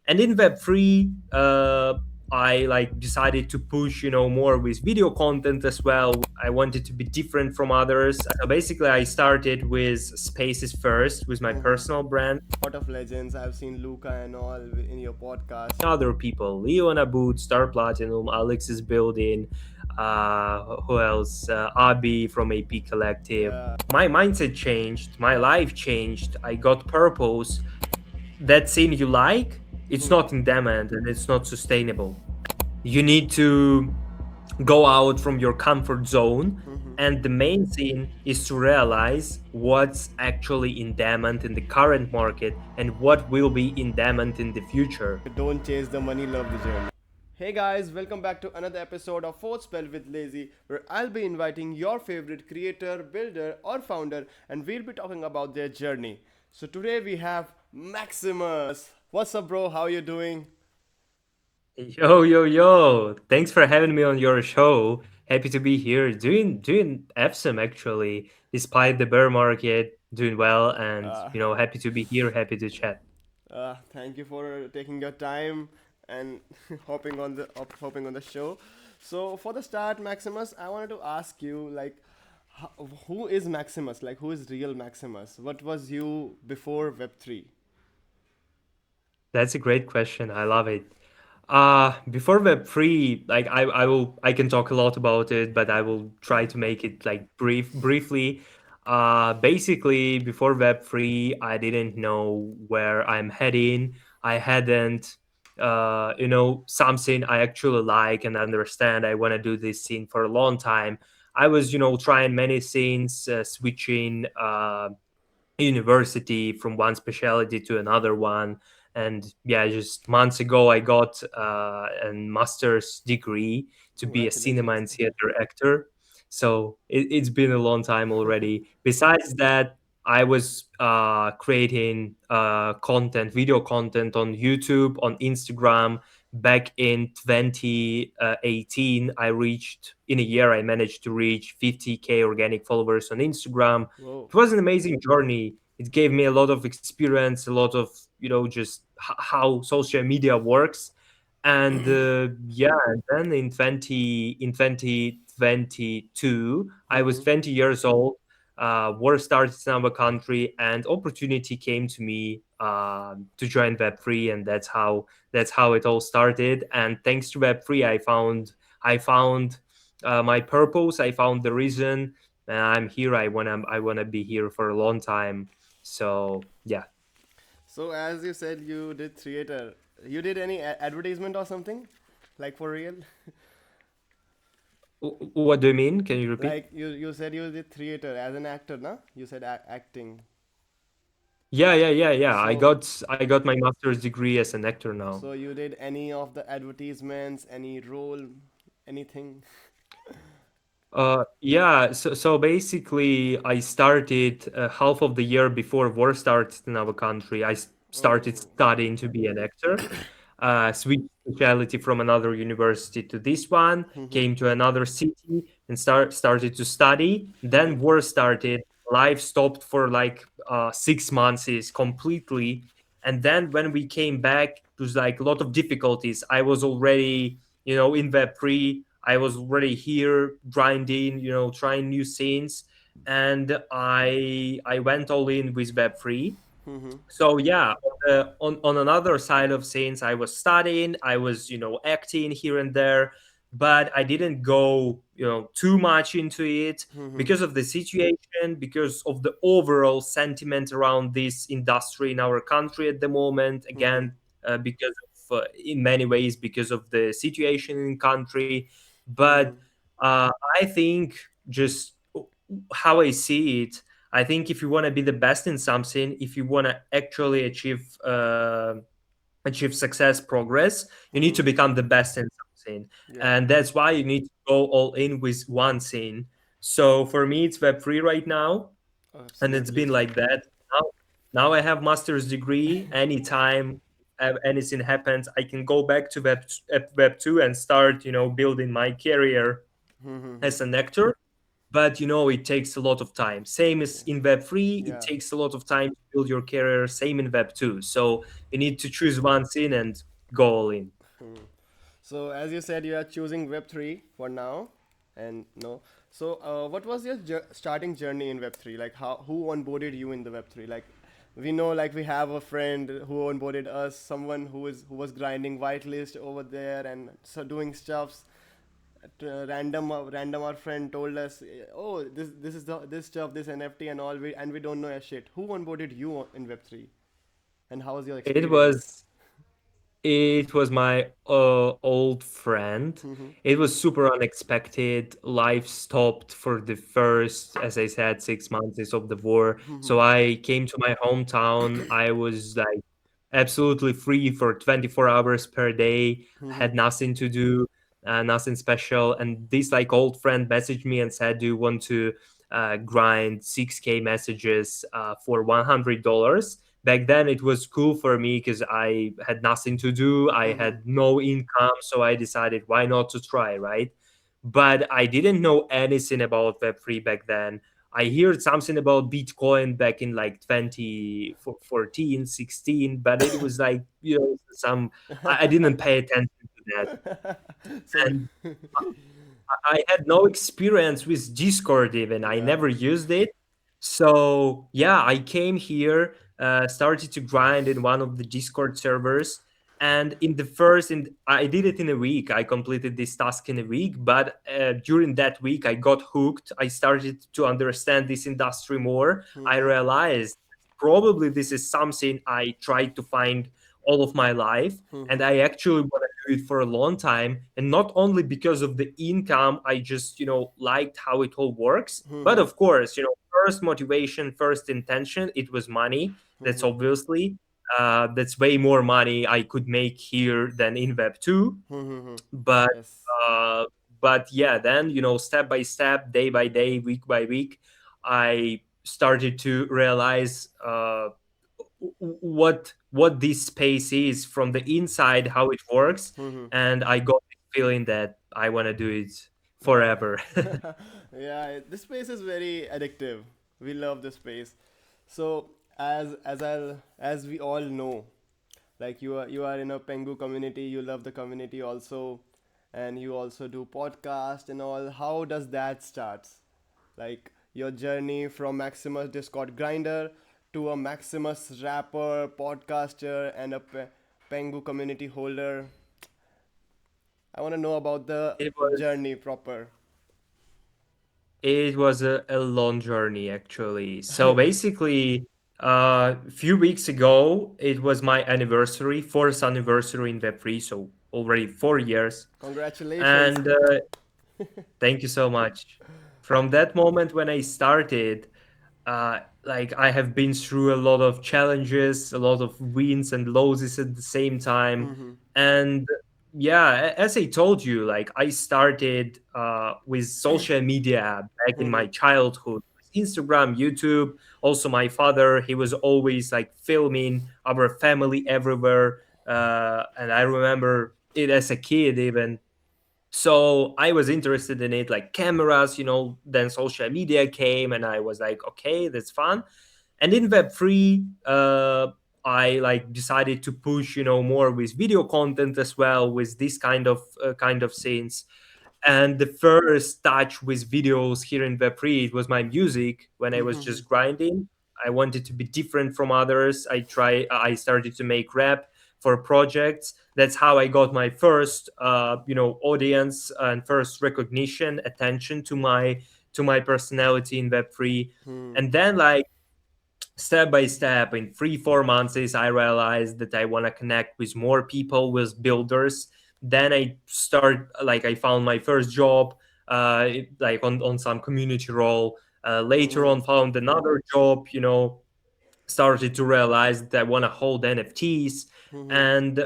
And in Web3, I like decided to push, more with video content as well. I wanted to be different from others. So basically, I started with spaces first with my personal brand. Lot of legends. I've seen Luca and all in your podcast. Other people, Leon Abud, Star Platinum, Alex is building, who else? Abi from AP Collective. Yeah. My mindset changed, my life changed. I got purpose. That scene you like, it's not in demand and it's not sustainable. You need to go out from your comfort zone. And the main thing is to realize what's actually in demand in the current market and what will be in demand in the future. Don't chase the money, love the journey. Hey guys, welcome back to another episode of Fourth Spell with Lazy, where I'll be inviting your favorite creator, builder, or founder, and we'll be talking about their journey. So today we have Maximus. What's up, bro? How you doing? Yo, yo, yo. Thanks for having me on your show. Happy to be here. Doing awesome actually. Despite the bear market, doing well and happy to be here, happy to chat. Thank you for taking your time and hopping on the show. So for the start, Maximus, I wanted to ask you who is Maximus? Like who is real Maximus? What was you before Web3? That's a great question. I love it. Before Web3, like I can talk a lot about it, but I will try to make it like briefly. Basically, before Web3, I didn't know where I'm heading. I hadn't, something I actually like and understand. I want to do this thing for a long time. I was, trying many things, switching university from one specialty to another one. And yeah, just months ago I got a master's degree to be a cinema Congratulations. and theater actor. So it's been a long time already. Besides that, I was creating content, video content on YouTube, on Instagram. Back in 2018, I reached, in a year I managed to reach 50K organic followers on Instagram. Whoa. It was an amazing journey. It gave me a lot of experience, a lot of, just how social media works. And yeah, and then in 2022, I was 20 years old. War started in our country, and opportunity came to me to join Web3, and that's how it all started. And thanks to Web3, I found my purpose. I found the reason, and I'm here. I wanna be here for a long time. So yeah. So as you said, you did theater. You did any advertisement or something? Like for real? What do you mean? Can you repeat? Like you said you did theater as an actor, na? You said acting. Yeah, yeah, yeah, yeah. I So got I got my master's degree as an actor now. so you did any of the advertisements, any role, anything? Yeah. So basically, I started half of the year before war started in our country. Started Oh. studying to be an actor. Switched specialty from another university to this one. Came to another city and started to study. Then war started. Life stopped for like 6 months is completely. And then when we came back, it was like a lot of difficulties. I was already, in Web3. I was already here grinding, trying new scenes, and I went all in with Web3. So yeah, on another side of things, I was studying, I was acting here and there, but I didn't go too much into it because of the situation, because of the overall sentiment around this industry in our country at the moment. Again, because of in many ways because of the situation in country, but uh, I think just how I see it, I think if you want to be the best in something, if you want to actually achieve success, progress, you need to become the best in something, Yeah. and that's why you need to go all in with one thing. So for me, it's Web3 right now, and it's been Absolutely. like that. Now I have master's degree. Anytime anything happens, I can go back to Web2 and start, building my career as an actor. but it takes a lot of time. Same as Okay. in Web3, it Yeah. takes a lot of time to build your career. Same in Web2. So you need to choose one thing and go all in. So as you said, you are choosing Web3 for now, and no. So what was your starting journey in Web3? Like how who onboarded you in the Web3? Like we know, like we have a friend who onboarded us, someone who was grinding whitelist over there and so doing stuffs. Random our friend told us, oh, this is this stuff, this NFT and all, we don't know a shit. Who onboarded you in Web3, and how was your It experience? was It was my old friend. It was super unexpected. Life stopped for the first, as I said, 6 months of the war. So I came to my hometown. I was like absolutely free for 24 hours per day, had nothing to do, nothing special. And this like old friend messaged me and said, "Do you want to grind 6K messages for $100?" Back then it was cool for me because I had nothing to do, I had no income, so I decided why not to try, right? But I didn't know anything about Web3 back then. I heard something about Bitcoin back in like 2014, 16, but it was like, some, I didn't pay attention to that. So And I had no experience with Discord even. I yeah. never used it. So yeah, I came here, started to grind in one of the Discord servers, and I did it in a week. I completed this task in a week, but during that week, I got hooked. I started to understand this industry more. I realized probably this is something I tried to find all of my life, and I actually want to do it for a long time. And not only because of the income, I just liked how it all works. But of course, first motivation, first intention, it was money. That's obviously that's way more money I could make here than in Web2. But Yes. uh, yeah, then step by step, day by day, week by week, I started to realize what this space is from the inside, how it works, and I got the feeling that I want to do it Yeah. forever. Yeah, this space is very addictive. We love this space. So as we all know, like you are in a Pengu community, you love the community also, and you also do podcast and all. How does that start? Like your journey from Maximus Discord grinder to a Maximus rapper, podcaster, and a Pengu community holder. I want to know about the it was journey proper. it was a long journey actually. So basically, a few weeks ago, it was my anniversary, fourth anniversary in Web3, so already 4 years. Congratulations. And thank you so much. From that moment when I started, like I have been through a lot of challenges, a lot of wins and losses at the same time. And yeah, as I told you, like I started with social media back in my childhood. Instagram, YouTube. Also, my father, he was always like filming our family everywhere. And I remember it as a kid, even. So I was interested in it, like cameras, then social media came and I was like, okay, that's fun. And in Web3, I like decided to push, more with video content as well, with this kind of scenes. And the first touch with videos here in Web3, it was my music when I was just grinding. I wanted to be different from others. I started to make rap for projects. That's how I got my first, audience and first recognition, attention to my personality in Web3. And then, like, step by step in 3 4 months I realized that I want to connect with more people, with builders. Then I found my first job, like on some community role. Later on found another job, started to realize that I want to hold NFTs, and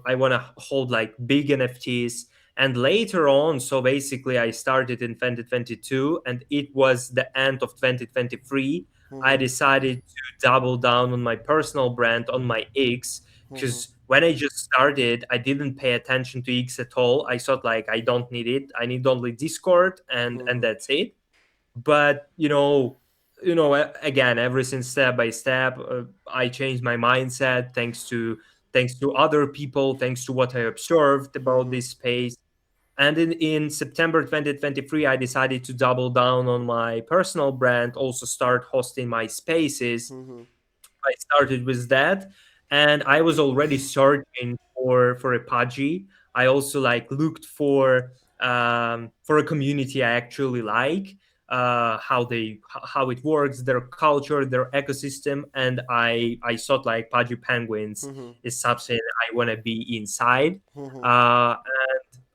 I want to hold like big NFTs. And later on, so basically, I started in 2022, and it was the end of 2023. I decided to double down on my personal brand, on my X, because when I just started, I didn't pay attention to X at all. I thought like I don't need it. I need only Discord, and that's it. But again, everything step by step. I changed my mindset thanks to other people, thanks to what I observed about Mm-hmm. this space. And in September 2023, I decided to double down on my personal brand, also start hosting my spaces. Mm-hmm. I started with that, and I was already searching for a Pudgy. I also like looked for a community I actually like, how it works, their culture, their ecosystem, and I thought like Pudgy Penguins Mm-hmm. is something I want to be inside. Mm-hmm. And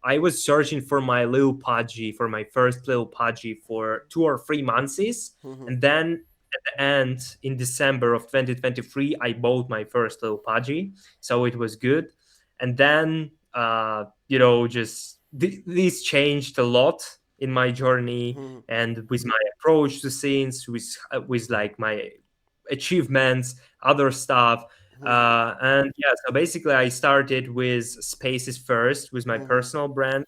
I was searching for my little Pudgy, for my first little Pudgy for 2 or 3 months, Mm-hmm. and then and in December of 2023, I bought my first little Pudgy, so it was good. And then, just this changed a lot in my journey Mm-hmm. and with my approach to things, with like my achievements, other stuff. And yeah, so basically, I started with spaces first with my Mm-hmm. personal brand,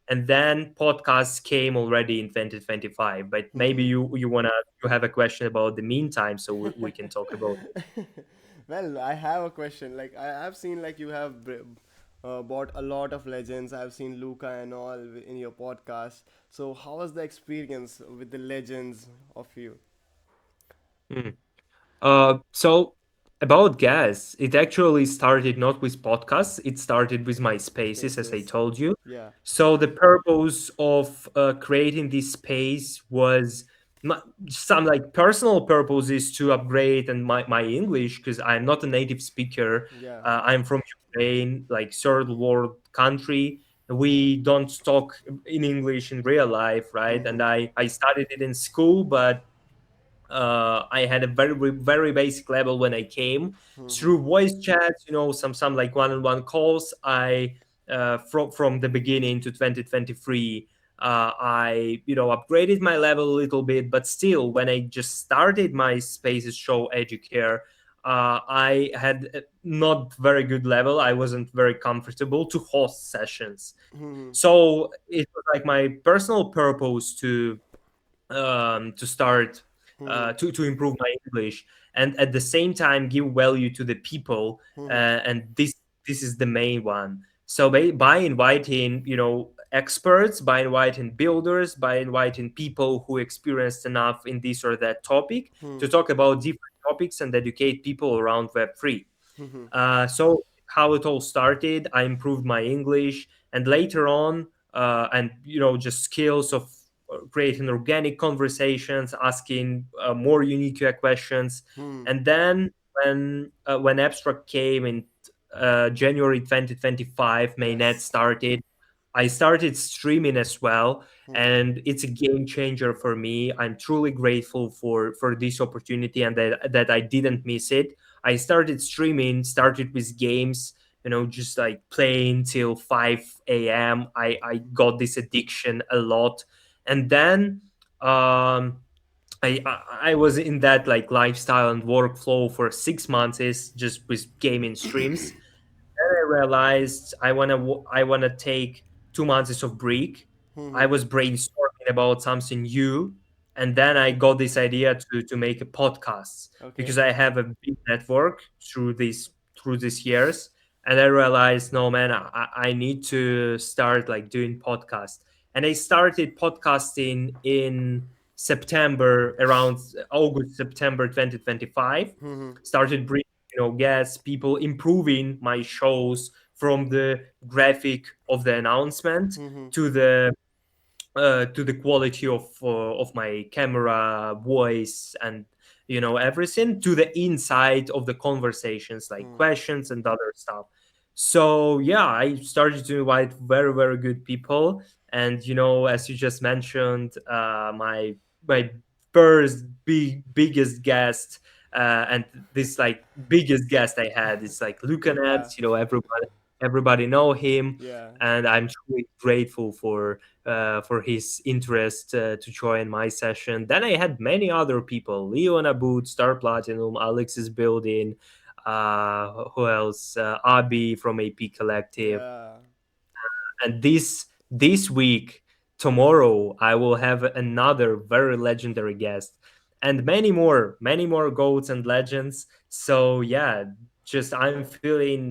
and then podcasts came already in 2025. But maybe Mm-hmm. you have a question about the meantime, so we can talk about. Well, I have a question. Like I've seen like you have bought a lot of legends. I've seen Luca and all in your podcast. So how was the experience with the legends of you? Mm. So about gas, it actually started not with podcasts, it started with my spaces, as I Spaces. told you. Yeah. So the purpose of creating this space was some like personal purposes to upgrade and my English because I'm not a native speaker. Yeah. I'm from Ukraine, like third world country. We don't talk in English in real life, right? And Mm-hmm. I studied it in school, but I had a very basic level when I came Mm-hmm. through voice chats, some like one-on-one calls. I from the beginning to 2023, I upgraded my level a little bit, but still, when I just started my Spaces show Educare, I had not very good level. I wasn't very comfortable to host sessions, Mm-hmm. so it was like my personal purpose to start Mm-hmm. to improve my English and at the same time give value to the people. Mm-hmm. And this is the main one. So by inviting experts, by inviting builders, by inviting people who experienced enough in this or that topic to talk about different topics and educate people around Web3. Mm-hmm. So how it all started, I improved my English, and later on, and just skills of creating organic conversations, asking more unique questions, Mm-hmm. and then when Abstract came in January 2025, mainnet Yes. started. I started streaming as well, Mm-hmm. and it's a game changer for me. I'm truly grateful for this opportunity and that I didn't miss it. I started streaming, started with games, just like playing till 5 a.m. I got this addiction a lot. And then um, I was in that like lifestyle and workflow for 6 months is just with gaming streams. Then I realized I wanna take 2 months of break. I Mm-hmm. was brainstorming about something new, and then I got this idea to make a podcast Okay. because I have a big network through these years, and I realized, no man, I need to start like doing podcasts, and I started podcasting in September, around August September 2025. Mm-hmm. Started bringing guests, people, improving my shows from the graphic of the announcement Mm-hmm. to the quality of my camera, voice, and everything, to the inside of the conversations, like questions and other stuff. So yeah, I started to invite very good people, and as you just mentioned, my first biggest guest, and this like biggest guest I had is like Yeah. Lucanet. Everybody know him, Yeah. and I'm truly grateful for his interest to join my session. Then I had many other people: Leo and Abood, Star Platinum, Alex is building. Who else? Abi from AP Collective. Yeah. And this week tomorrow I will have another very legendary guest and many more goats and legends. So yeah, just I'm feeling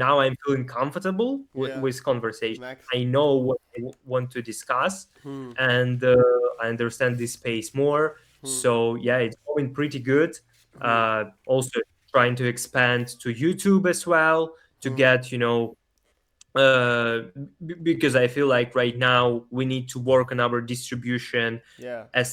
comfortable Yeah. with conversation. Max. I know what I want to discuss, Hmm. and I understand this space more. Hmm. So yeah, it's going pretty good. Hmm. Also trying to expand to YouTube as well to Hmm. get, because I feel like right now we need to work on our distribution Yeah. as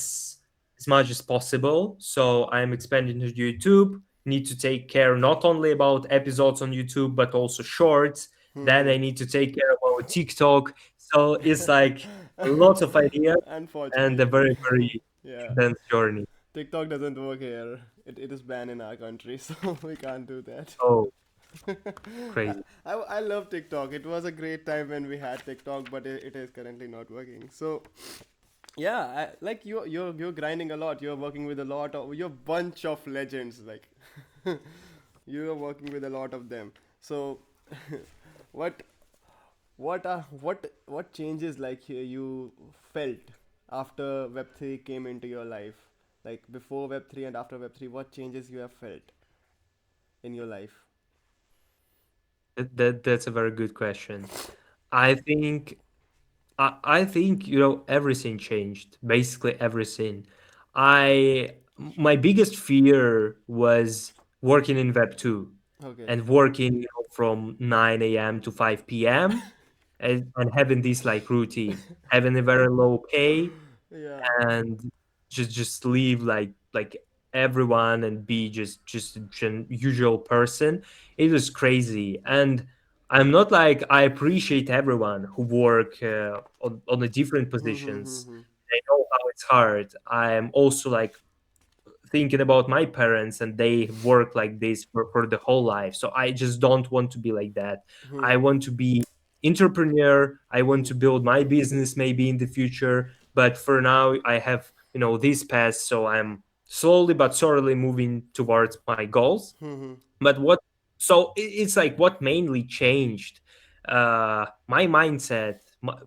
as much as possible. So I'm expanding to YouTube. Need to take care not only about episodes on YouTube but also shorts. Then Hmm. I need to take care about TikTok. So it's like a lot of ideas and a Unfortunately. very very Yeah. intense journey. TikTok doesn't work here. It is banned in our country, so we can't do that. Oh, I, crazy. I love TikTok. It was a great time when we had TikTok, but it is currently not working. So yeah, like you're grinding a lot. You're working with a lot of you're bunch of legends. Like you are working with a lot of them. So what what changes like you felt after Web3 came into your life? Like before Web3 and after Web3, what changes you have felt in your life? That's a very good question. I think I think everything changed. Basically everything. My biggest fear was working in Web two Okay. and working from 9 a.m. to 5 p.m. And having this like routine, having a very low pay Yeah. and just leave like everyone and be just a usual person. It was crazy, and I'm not like I appreciate everyone who work on the different positions. I know how it's hard. I'm also like thinking about my parents and they work like this for the whole life, so I just don't want to be like that. I want to be entrepreneur. I want to build my business maybe in the future, but for now I have this path, so I'm slowly but surely moving towards my goals. But it's like what mainly changed my mindset.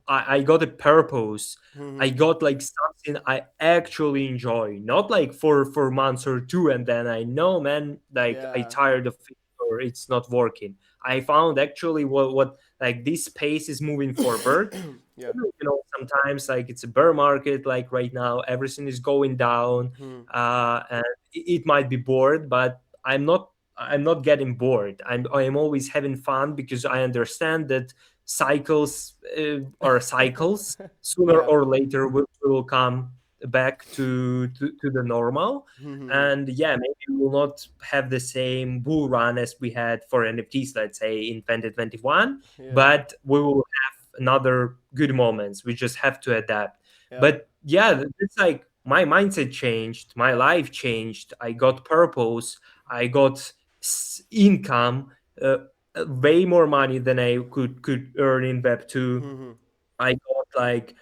I got a purpose. I got like something I actually enjoy, not like for months or two and then I know, man, like I Yeah. tired of it or it's not working. I found actually what like this space is moving forward. Yeah. Sometimes like it's a bear market, like right now everything is going down, and it might be bored, but I'm not getting bored. I'm always having fun because I understand that cycles are cycles. Sooner Yeah. or later will come back to the normal. And yeah, maybe we will not have the same bull run as we had for NFTs, let's say in 2021, Yeah. but we will have another good moments. We just have to adapt. Yeah. But yeah, it's like my mindset changed, my life changed. I got purpose. I got income, uh, way more money than I could earn in Web two. I got like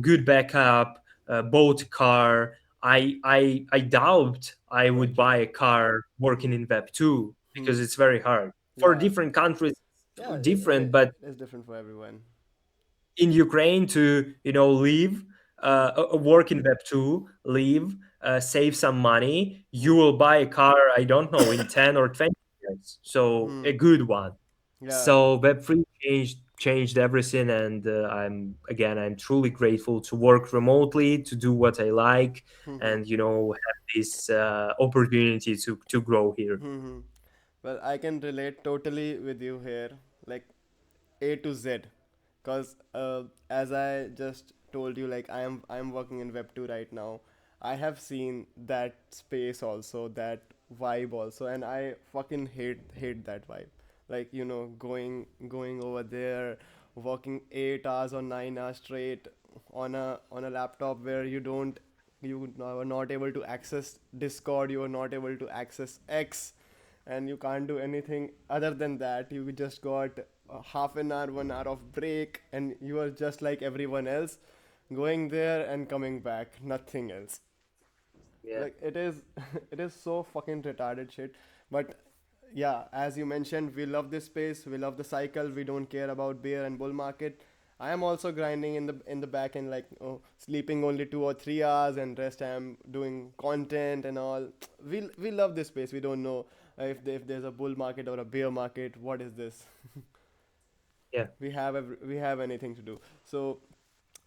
good backup, bought a car. I doubt I would Right. buy a car working in Web two because it's very hard for Yeah. different countries. Yeah. Different, but It's different for everyone. in Ukraine to leave, work in Web two, leave, save some money. You will buy a car. I don't know in 10 or 20 years, so a good one. Yeah. So Web three changed everything, and I'm truly grateful to work remotely, to do what I like, and have this opportunity to grow here. Well, I can relate totally with you here, like A to Z, because as I just told you, like I am working in Web 2 right now. I have seen that space also, that vibe also, and I fucking hate that vibe. Like going over there, working 8 hours or 9 hours straight on a laptop where you are not able to access Discord, you are not able to access X, and you can't do anything other than that. You just got half an hour, 1 hour of break, and you are just like everyone else, going there and coming back, nothing else. Yeah. Like it is it is so fucking retarded shit. But yeah, as you mentioned, we love this space, we love the cycle, we don't care about bear and bull market. I am also grinding in the back end, like sleeping only 2 or 3 hours, and rest I am doing content and all. We love this space. We don't know if there's a bull market or a bear market. What is this? Yeah. We have anything to do. So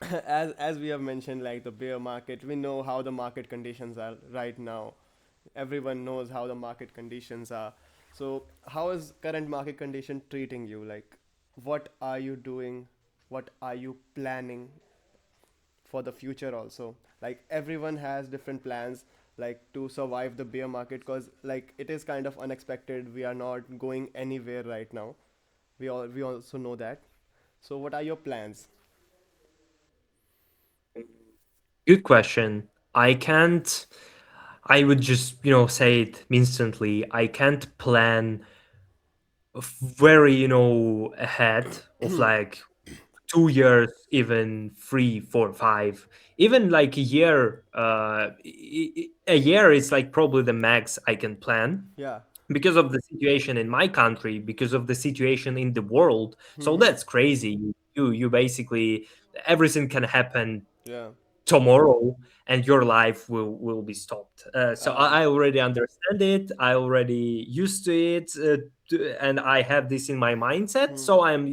as we have mentioned, like the bear market, we know how the market conditions are right now. Everyone knows how the market conditions are. So how is current market condition treating you? Like, what are you doing? What are you planning for the future also? Like, everyone has different plans, like to survive the bear market, because like it is kind of unexpected. We are not going anywhere right now. We also know that. So what are your plans? Good question. I can't, I would just, say it instantly. I can't plan very, ahead of like 2 years, even three, four, five, even like a year. A year is like probably the max I can plan Yeah. because of the situation in my country, because of the situation in the world. So that's crazy. You basically, everything can happen Yeah. tomorrow, and your life will be stopped. So Um. I already understand it. I already used to it, and I have this in my mindset. So I'm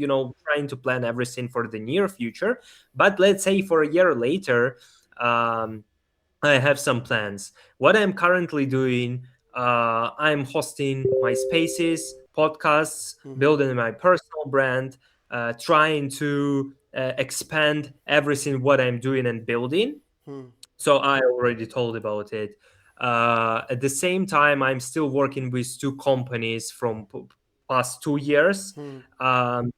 trying to plan everything for the near future. But let's say for a year later, um, I have some plans. What I'm currently doing, I'm hosting my spaces, podcasts, building my personal brand, trying to expand everything what I'm doing and building. So I already told about it. At the same time, I'm still working with two companies from past 2 years. Um,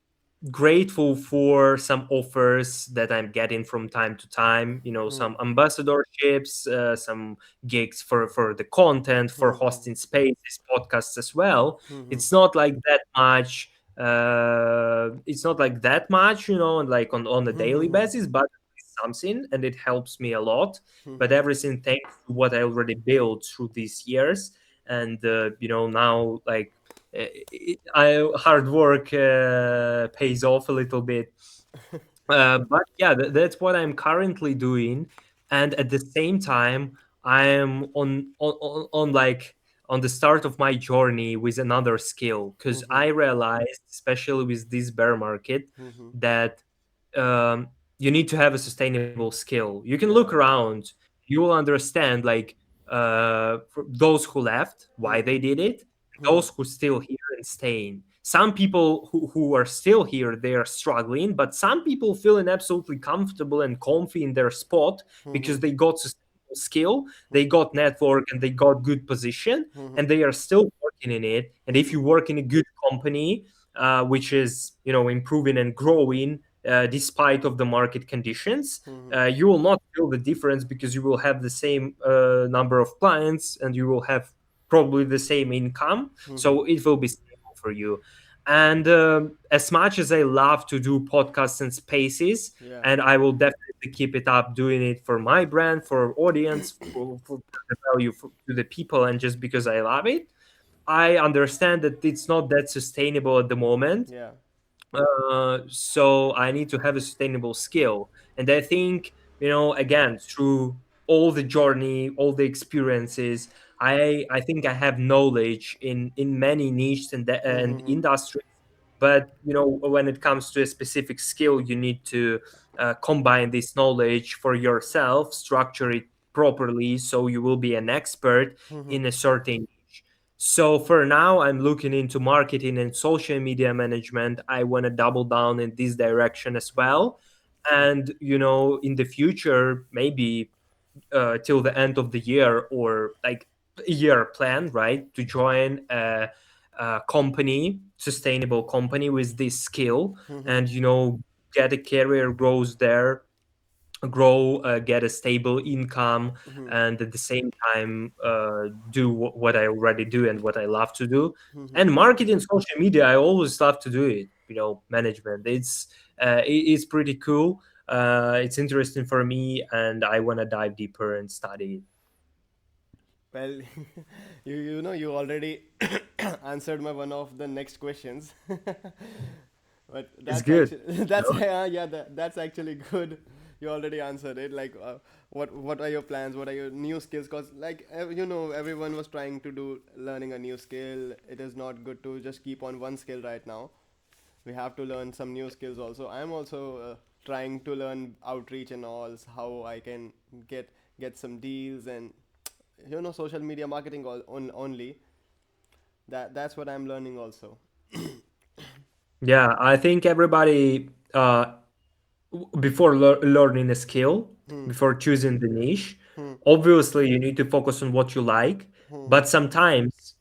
Grateful for some offers that I'm getting from time to time. Some ambassadorships, some gigs for the content, for hosting spaces, podcasts as well. It's not like that much. It's not like that much, like on a daily basis, but it's something, and it helps me a lot. But everything thanks to what I already built through these years, and now like hard work pays off a little bit. But yeah, that's what I'm currently doing, and at the same time, I'm on like on the start of my journey with another skill, because I realized, especially with this bear market, that um, you need to have a sustainable skill. You can look Yeah. around, you will understand like for those who left, why they did it, those who still here and staying. Some people who are still here, they are struggling, but some people feeling absolutely comfortable and comfy in their spot because they got sustainable skill, they got network, and they got good position, and they are still working in it. And if you work in a good company, which is improving and growing despite of the market conditions, you will not feel the difference because you will have the same number of clients, and you will have probably the same income, so it will be stable for you. And as much as I love to do podcasts and spaces, Yeah. and I will definitely keep it up doing it for my brand, for audience, for the value to the people, and just because I love it, I understand that it's not that sustainable at the moment. Yeah. So I need to have a sustainable skill. And I think, again, through all the journey, all the experiences, I think I have knowledge in many niches and industries. But when it comes to a specific skill, you need to combine this knowledge for yourself, structure it properly, so you will be an expert in a certain niche. So for now, I'm looking into marketing and social media management. I want to double down in this direction as well. And, in the future, maybe till the end of the year, or like a year plan, right? To join a company, sustainable company with this skill, and, get a career growth there, grow, get a stable income, and at the same time do what I already do and what I love to do. And marketing, social media, I always love to do it. Management, it's pretty cool. It's interesting for me, and I want to dive deeper and study it. Well, you already answered my one of the next questions. But It's that's good. actually that's yeah, that's actually good. You already answered it. Like, what are your plans? What are your new skills? Cause like everyone was trying to do learning a new skill. It is not good to just keep on one skill right now. We have to learn some new skills also. I'm also trying to learn outreach and all, how I can get some deals and social media marketing only. That's what I'm learning also. Yeah, I think everybody before learning a skill, Hmm. before choosing the niche, Hmm. obviously you need to focus on what you like, Hmm. but sometimes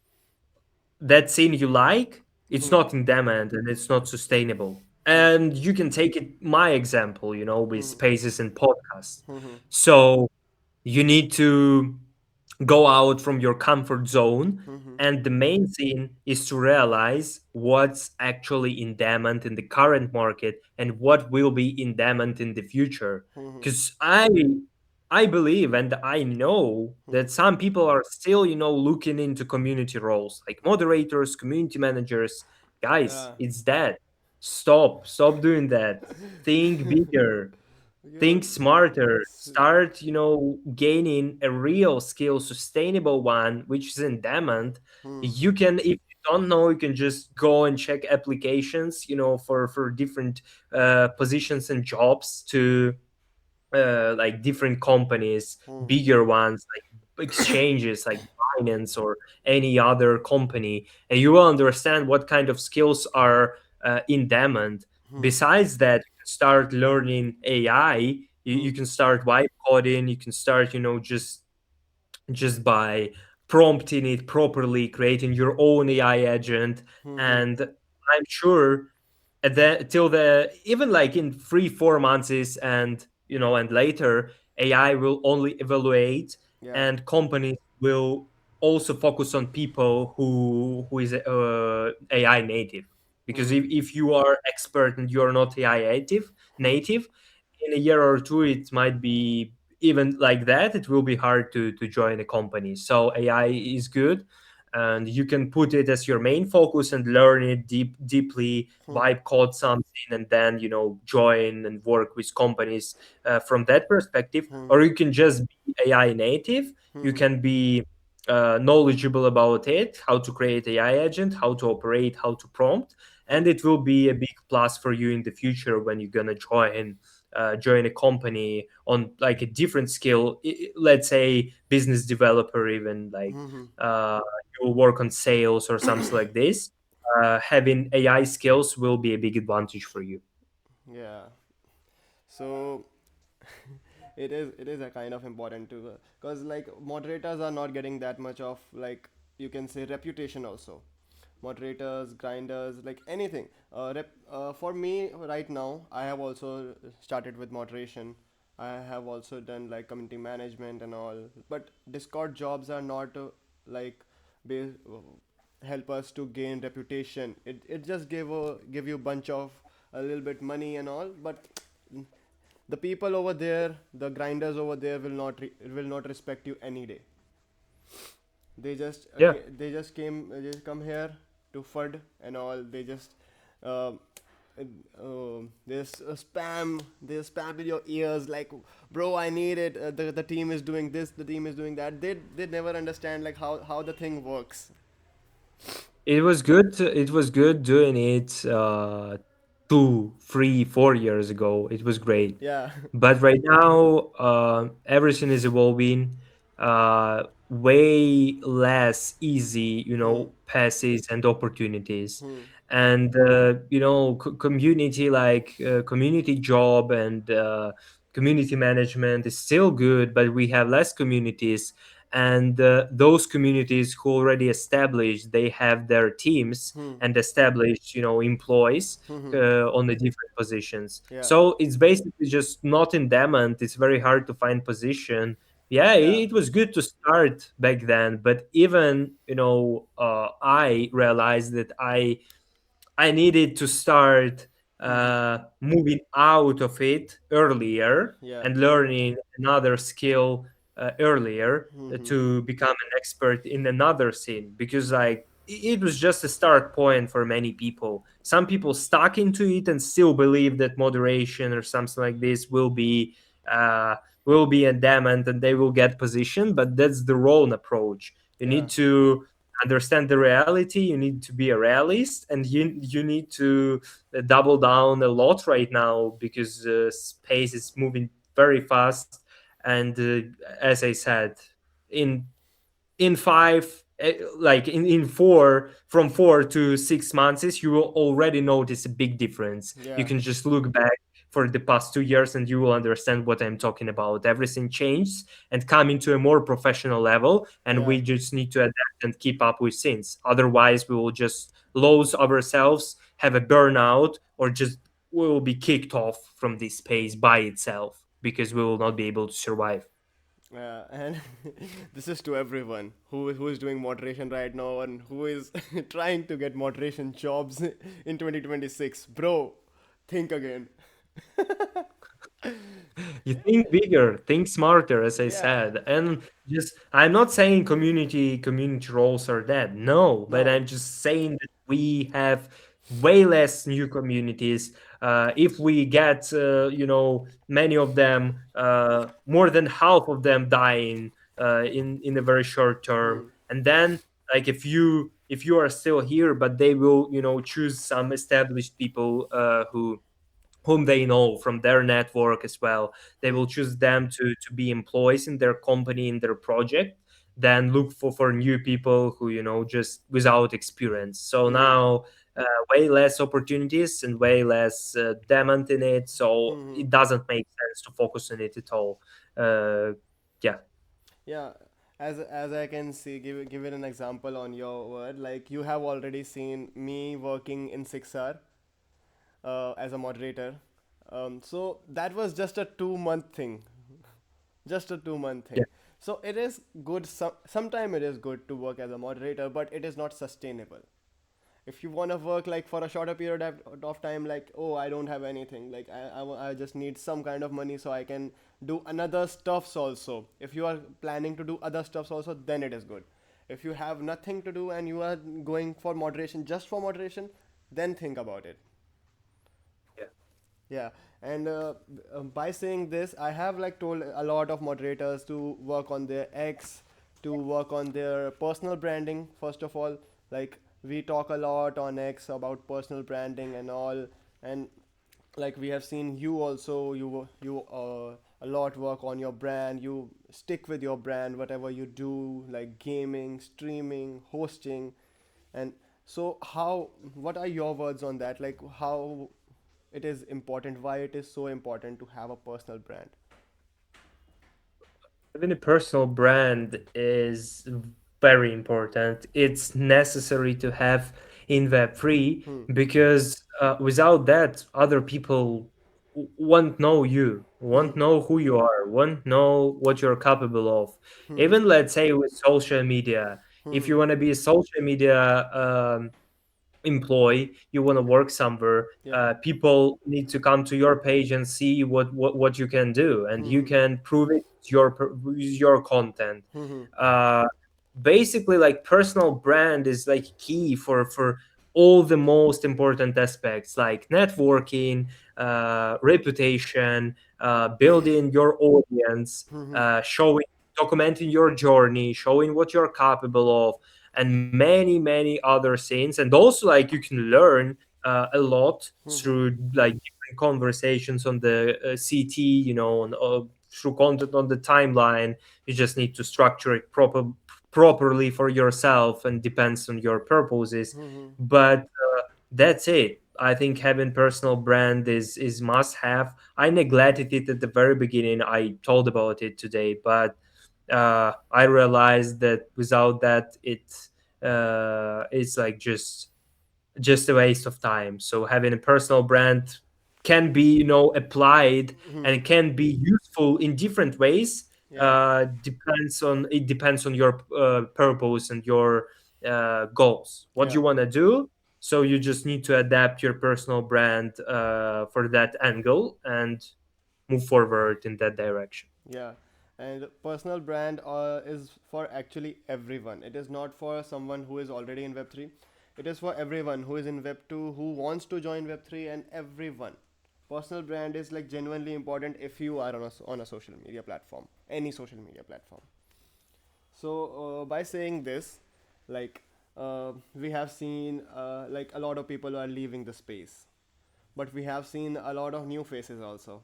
that thing you like, it's Hmm. not in demand and it's not sustainable. Hmm. And you can take it my example, with Hmm. spaces and podcasts. Hmm. Hmm. So you need to go out from your comfort zone, Hmm. and the main thing is to realize what's actually in demand in the current market and what will be in demand in the future. Hmm. Because I believe and I know Hmm. that some people are still looking into community roles like moderators, community managers. Guys, Yeah. it's dead. Stop doing that. Think bigger, You know. think smarter, s- start gaining a real skill, sustainable one, which is in demand. Hmm. You can, if you don't know, you can just go and check applications for different positions and jobs to like different companies, Hmm. bigger ones like exchanges like Binance or any other company, and you will understand what kind of skills are in demand. Hmm. Besides that, you can start learning AI. You Hmm. can start vibe coding. You can start, just by prompting it properly, creating your own AI agent, Hmm. and I'm sure and then till the even like in 3 4 months is and later AI will only evaluate, Yeah. and companies will also focus on people who is AI native, because Hmm. if you are expert and you're not AI Hmm. native, in a year or two it might be even like that, it will be hard to join a company. So AI is good, and you can put it as your main focus and learn it deeply, Hmm. vibe code something, and then join and work with companies from that perspective. Hmm. Or you can just be AI native. You Hmm. can be knowledgeable about it, how to create AI agent, how to operate, how to prompt, Hmm. and it will be a big plus for you in the future when you're gonna join a company on like a different skill. Let's say business developer, even like Hmm. uh, you work on sales or something like this. Having AI skills will be a big advantage for you. Yeah. So it is a kind of important to, because like moderators are not getting that much of, like, you can say, reputation also. Moderators, grinders, like anything. For me right now, I have also started with moderation. I have also done like community management and all, but Discord jobs are not like ba- help us to gain reputation. It just give you bunch of a little bit money and all, but the people over there, the grinders over there, will not respect you any day. Yeah. They just come here to FUD and all. They just uh, they spam in your ears like, bro, I need it. The team is doing this, the team is doing that. They never understand like how the thing works. It was good. It was good doing it 2 3 4 years ago. It was great. Yeah. But right now, everything is evolving. Way less easy, Hmm. passes and opportunities. Hmm. And community, like community job and community management is still good, but we have less communities. And those communities who already established, they have their teams Hmm. and established, employees Hmm. Hmm. on the different positions. Yeah. So it's basically just not in demand. It's very hard to find position. Yeah, Yeah. it was good to start back then, but even I realized that I needed to start Hmm. moving out of it earlier Yeah. and learning another skill earlier Hmm. Hmm. to become an expert in another scene. Because, like, it was just a start point for many people. Some people stuck into it and still believe that moderation or something like this uh, will be a diamond and they will get position, but that's the wrong approach. You Yeah. need to understand the reality. You need to be a realist, and you need to double down a lot right now because space is moving very fast. And as I said, in five like in 4 from 4 to 6 months you will already notice a big difference. You Yeah. can just look back for the past 2 years and you will understand what I'm talking about. Everything changed and come into a more professional level, and Yeah. we just need to adapt and keep up with things. Otherwise we will just lose ourselves, have a burnout, or just we will be kicked off from this space by itself because we will not be able to survive. And this is to everyone who is doing moderation right now and who is trying to get moderation jobs in 2026. Bro, think again. You think bigger, think smarter, as I Yeah. said. And just I'm not saying community roles are dead. No, but No. I'm just saying that we have way less new communities. If we get many of them, more than half of them dying in a very short term, and then like if you are still here, but they will choose some established people whom they know from their network as well. They will choose them to be employees in their company, in their project, then look for new people who just without experience. So now way less opportunities and way less demand in it, so it doesn't make sense to focus on it at all. uh, yeah. Yeah, as I can see, give it an example on your word. Like you have already seen me working in 6R as a moderator. So that was just a 2 month thing, just a 2 month Yeah. thing. So it is good. Sometime it is good to work as a moderator, but it is not sustainable. If you want to work like for a shorter period of time, like, oh, I don't have anything, like I just need some kind of money so I can do another stuffs also. If you are planning to do other stuffs also, then it is good. If you have nothing to do and you are going for moderation just for moderation, then think about it. Yeah. Yeah, and by saying this, I have like told a lot of moderators to work on their X, to work on their personal branding. First of all, like we talk a lot on X about personal branding and all, and like we have seen you also, you a lot work on your brand. You stick with your brand, whatever you do, like gaming, streaming, hosting, and so how? What are your words on that? Like how it is important, why it is so important to have a personal brand. Having a personal brand is very important. It's necessary to have in Web3 because without that, other people won't know you, won't know who you are, won't know what you're capable of. Even let's say with social media, if you want to be a social media employee, you want to work somewhere, Yeah. people need to come to your page and see what you can do, and you can prove it with your content. uh, Basically, like, personal brand is like key for all the most important aspects like networking, reputation, building your audience, showing, documenting your journey, showing what you're capable of, and many other things. And also, like, you can learn a lot through like different conversations on the CT, through content on the timeline. You just need to structure it properly for yourself and depends on your purposes. But that's it. I think having personal brand is must have. I neglected it at the very beginning. I told about it today, but I realized that without that, it's like just a waste of time. So having a personal brand can be, applied, and it can be useful in different ways. Yeah. Depends on your purpose and your goals, what Yeah. you want to do. So you just need to adapt your personal brand for that angle and move forward in that direction. Yeah. And personal brand is for actually everyone. It is not for someone who is already in Web3. It is for everyone who is in Web2, who wants to join Web3, and everyone. Personal brand is like genuinely important if you are on a social media platform, any social media platform. So by saying this, like we have seen like a lot of people are leaving the space, but we have seen a lot of new faces also.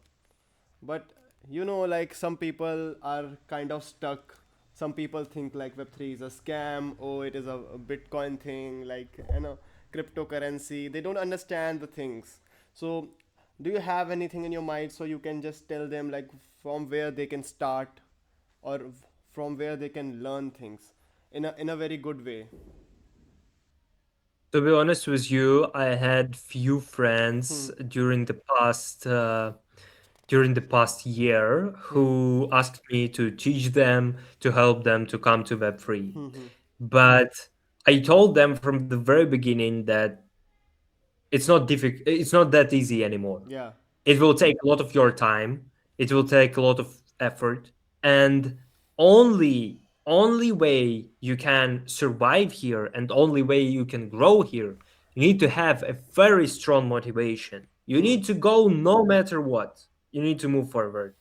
But like some people are kind of stuck. Some people think like Web3 is a scam, or it is a Bitcoin thing, like cryptocurrency. They don't understand the things. So do you have anything in your mind so you can just tell them like from where they can start, or from where they can learn things in a very good way? To be honest with you, I had few friends during the past year who asked me to teach them, to help them to come to Web3. But I told them from the very beginning that it's not that easy anymore. Yeah. It will take a lot of your time. It will take a lot of effort, and only way you can survive here and only way you can grow here, you need to have a very strong motivation. You need to go no matter what. You need to move forward.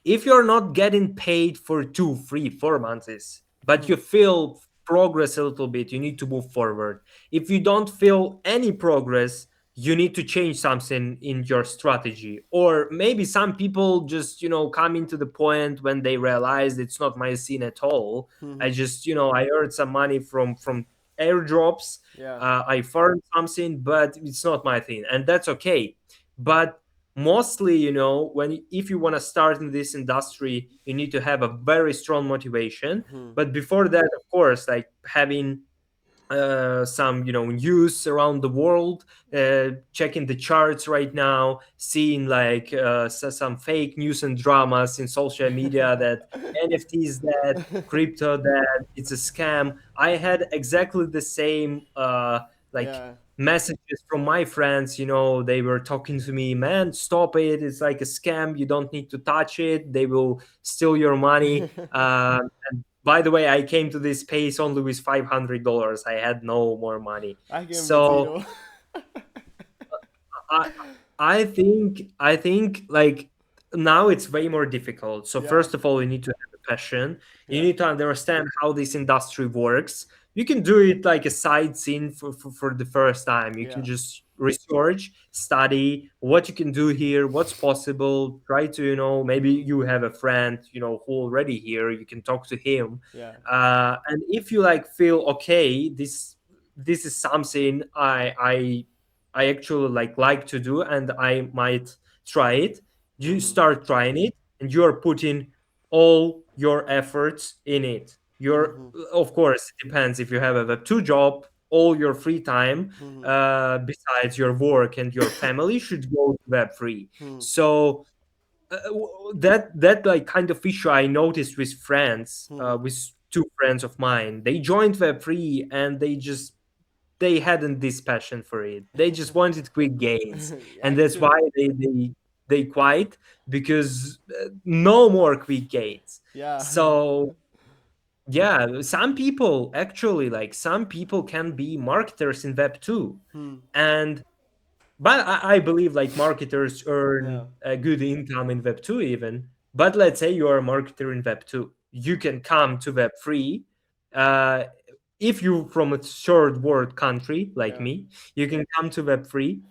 If you're not getting paid for 2, 3, 4 months, but you feel progress a little bit, you need to move forward. If you don't feel any progress, you need to change something in your strategy. Or maybe some people just, come into the point when they realize it's not my scene at all. I just, I earned some money from airdrops. Yeah. I farmed something, but it's not my thing, and that's okay. But mostly, when if you want to start in this industry, you need to have a very strong motivation. But before that, of course, like having some news around the world, checking the charts right now, seeing like some fake news and dramas in social media that NFTs, that crypto, that it's a scam. I had exactly the same like Yeah. messages from my friends. They were talking to me, man, stop it, it's like a scam, you don't need to touch it, they will steal your money. And by the way, I came to this space only with $500. I had no more money. I came with So zero. I I think like now it's way more difficult. So Yeah. first of all, you need to have a passion. You Yeah. need to understand how this industry works. You can do it like a side scene for the first time. You can Yeah. just research, study what you can do here, what's possible. Try to, maybe you have a friend, who already here. You can talk to him. Yeah. And if you like feel okay, this is something I actually like to do, and I might try it. You start trying it, and you are putting all your efforts in it. You're Of course, it depends. If you have a Web2 job, all your free time besides your work and your family should go to Web3. So that like kind of issue I noticed with friends, with two friends of mine. They joined Web3 and they hadn't this passion for it. They just wanted quick gains, and that's why Actually. they quit, because no more quick gains. Yeah. So yeah, some people can be marketers in Web two, and but I believe like marketers Yeah. earn a good income in Web two even. But let's say you are a marketer in Web two, you can come to Web three. Uh, if you from a third world country like Yeah. me, you can come to Web three,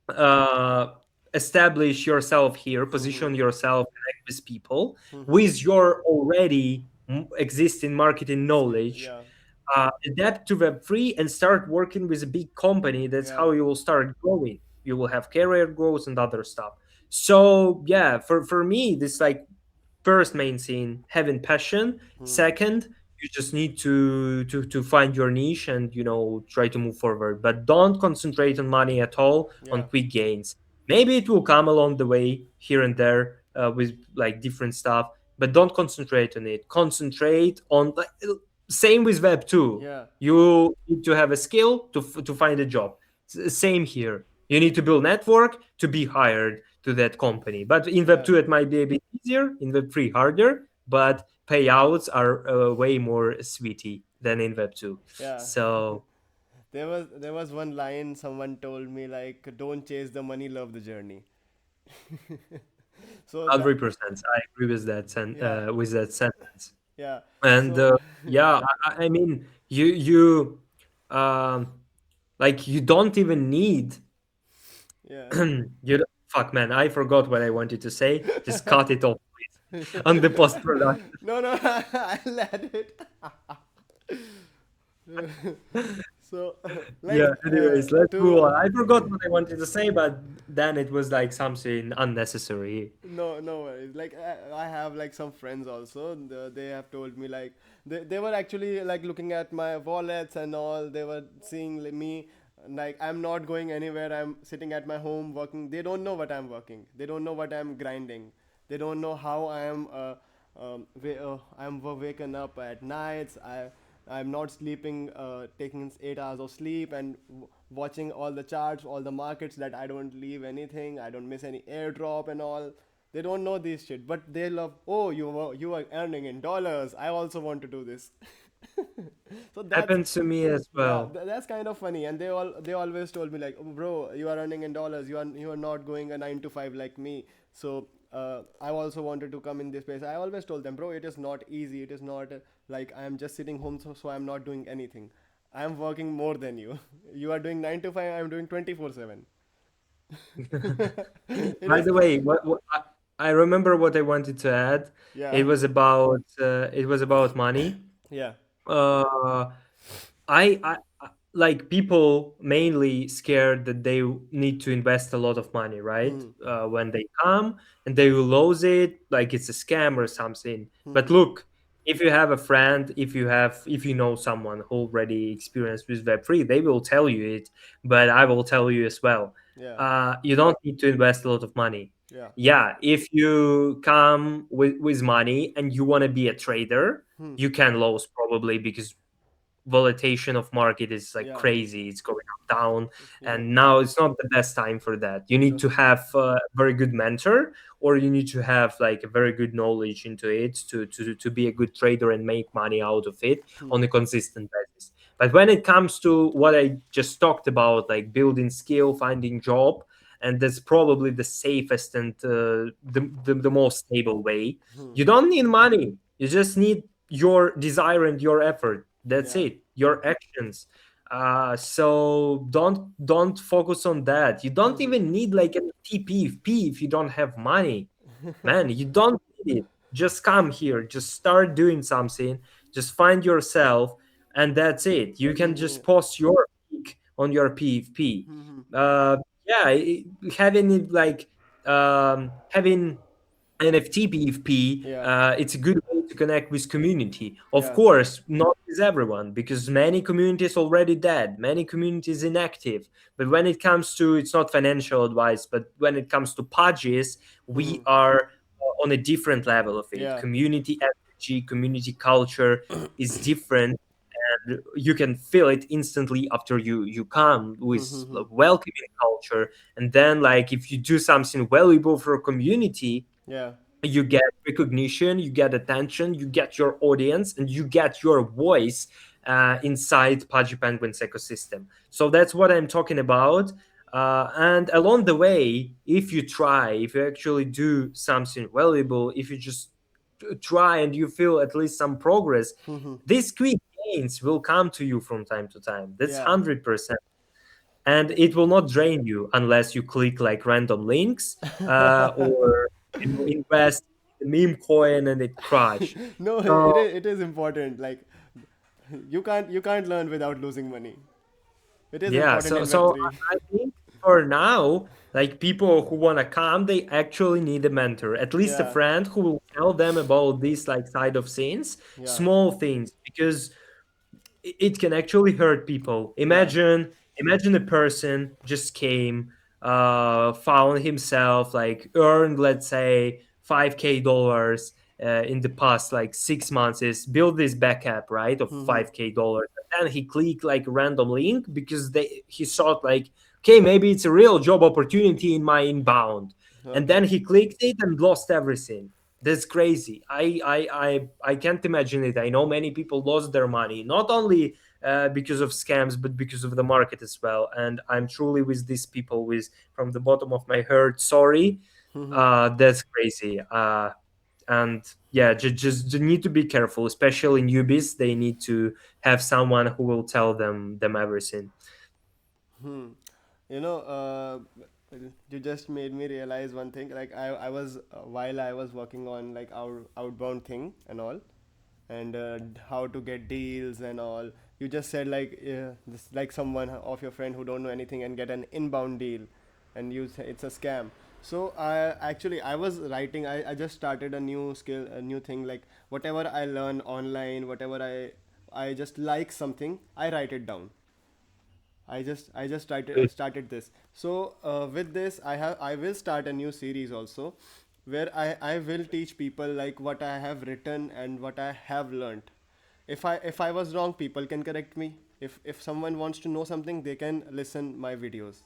uh, establish yourself here, position yourself, connect with people with your already existing marketing knowledge, Yeah. adapt to Web3 and start working with a big company. That's Yeah. how you will start growing. You will have career growth and other stuff. So yeah, for me, this like first main scene, having passion. Second, you just need to find your niche and try to move forward. But don't concentrate on money at all, on Yeah. quick gains. Maybe it will come along the way here and there with like different stuff, but don't concentrate on it. Concentrate on like same with Web two. Yeah. You need to have a skill to find a job. Same here. You need to build network to be hired to that company. But in Web Yeah. 2, it might be a bit easier. In Web 3, harder. but payouts are way more sweetie than in Web 2. Yeah. So There was one line someone told me like, "Don't chase the money, love the journey." So that, 100%, I agree yeah, with that sentence. yeah. And So yeah, I mean, you um, like you don't even need yeah. fuck man, I forgot what I wanted to say. Just cut it off please on the post production. No, no, I'll add it. So, Yeah, like, anyways, let's move on. to I forgot what I wanted to say, but then it was like something unnecessary. no, no worries. Like, I have like some friends also. They have told me like they were actually like looking at my wallets and all. They were seeing me like I'm not going anywhere. I'm sitting at my home working. They don't know what I'm working. They don't know what I'm grinding. They don't know how I am. I'm waking up at nights. I'm not sleeping, taking 8 hours of sleep and watching all the charts, all the markets that I don't leave anything, I don't miss any airdrop and all. They don't know this shit, but they love. Oh, you are earning in dollars. I also want to do this. So that's Happened to me as yeah, well. that's kind of funny. And they always told me like, "Oh, bro, you are earning in dollars. You are not going a 9 to 5 like me." So I also wanted to come in this place. I always told them, bro, it is not easy. It is not like I am just sitting home, so I'm not doing anything. I am working more than you. You are doing 9 to 5. I'm doing 24/7. It By is the way, what I remember what I wanted to add. yeah, It was about money. yeah. Uh, like people mainly scared that they need to invest a lot of money, right? Hmm. When they come and they will lose it, like it's a scam or something. But Hmm. look, if you have a friend, if you know someone who already experienced with Web3, they will tell you it. But I will tell you as well. Yeah, You don't need to invest a lot of money. yeah. Yeah, if you come with money and you want to be a trader, Hmm. you can lose probably because volatility of market is like Yeah, crazy, it's going up down, yeah. and now it's not the best time for that. You need No. to have a very good mentor, or you need to have like a very good knowledge into it to be a good trader and make money out of it on a consistent basis. But when it comes to what I just talked about, like building skill, finding job, and that's probably the safest and the most stable way, you don't need money, you just need your desire and your effort. That's Yeah. it, your actions. So don't focus on that. You don't even need like an TPFP if you don't have money. Man, you don't need it. Just come here, just start doing something, just find yourself, and that's it. You can Yeah. just post your peak on your PFP. Uh, yeah, having it like having NFT PFP, Yeah. it's a good way to connect with community. Of Yeah. course, not with everyone, because many communities already dead, many communities inactive. But when it comes to, it's not financial advice, but when it comes to pudges, we are on a different level of it. Yeah. Community energy, community culture is different. And you can feel it instantly after you come with a welcoming culture. And then, like, if you do something valuable for a community, Yeah. you get recognition, you get attention, you get your audience, and you get your voice inside Pudgy Penguins ecosystem. So that's what I'm talking about. And along the way, if you try, if you actually do something valuable, if you just try and you feel at least some progress, these quick gains will come to you from time to time. That's Yeah. 100%. And it will not drain you unless you click like random links or invest in the meme coin and it crash. No, So it is important. Like you can't learn without losing money. It is yeah, important so in Web so three. I think for now, like people who want to come, they actually need a mentor, at least a Yeah. friend who will tell them about this like side of things, Yeah. small things, because it can actually hurt people. Yeah. Imagine a person just came, found himself like earned, let's say, $5K in the past like 6 months, is build this backup, right, of $5K, and then he clicked like a random link because he thought like, okay, maybe it's a real job opportunity in my inbound, and Okay. then he clicked it and lost everything. That's crazy. I can't imagine it. I know many people lost their money, not only because of scams, but because of the market as well. And I'm truly with these people. With from the bottom of my heart, sorry. That's crazy. And yeah, just you need to be careful, especially newbies. They need to have someone who will tell them everything. You know, you just made me realize one thing. Like I was while I was working on like our outbound thing and all, and how to get deals and all. You just said like this, like someone of your friend who don't know anything and get an inbound deal, and you say it's a scam. So I was writing. I just started a new skill, a new thing. Like whatever I learn online, whatever I just like something, I write it down. I just started this. So with this, I will start a new series also, where I will teach people like what I have written and what I have learned. If I was wrong, people can correct me. If someone wants to know something, they can listen my videos.